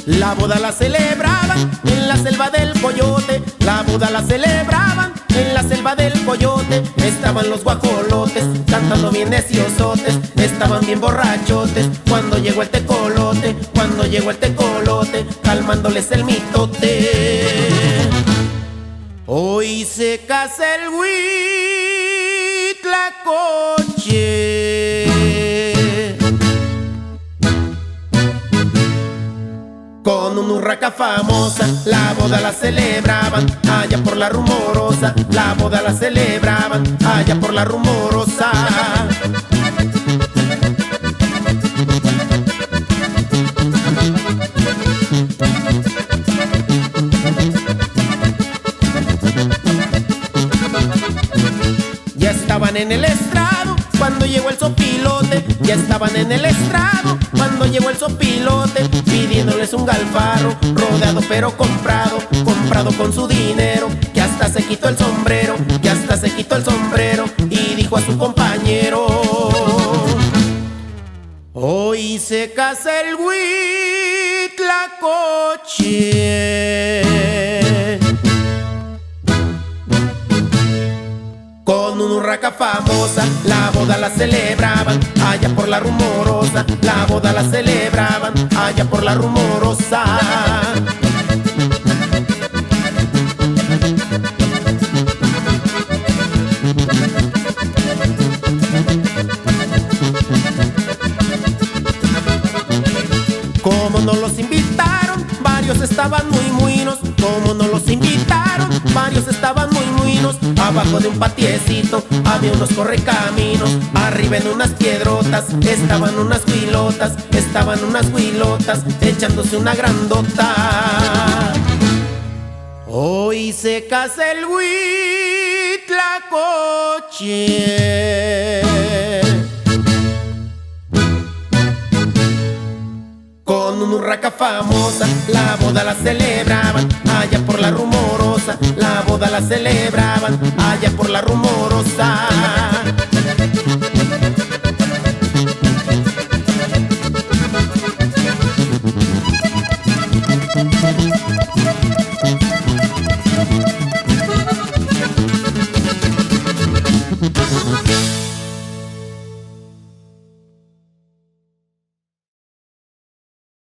La boda la celebraban en la selva del Coyote. La boda la celebraban en la selva del Coyote. Estaban los guajolotes cantando bien neciosotes. Estaban bien borrachotes cuando llegó el tecolote. Cuando llegó el tecolote, calmándoles el mitote. Hoy se casa el Huitlacoche con una urraca famosa. La boda la celebraban allá por la Rumorosa. La boda la celebraban allá por la Rumorosa. Ya estaban en el estrado cuando llegó el sopilote. Ya estaban en el estrado cuando llegó el sopilote, pidiéndoles un galfarro, rodeado pero comprado, comprado con su dinero, que hasta se quitó el sombrero, que hasta se quitó el sombrero, y dijo a su compañero: hoy se casa el Huitlacoche con una urraca famosa. La boda la celebraban allá por la Rumorosa. La boda la celebraban allá por la Rumorosa. Como no los invitaron, varios estaban muy muinos. Como no los invitaron, varios estaban muy muinos. Abajo de un patiecito había unos correcaminos. Arriba en unas piedrotas estaban unas huilotas. Estaban unas huilotas echándose una grandota. Hoy se casa el Huitlacoche con una urraca famosa. La boda la celebraban allá por la Rumorosa. La boda la celebraban allá por la Rumorosa.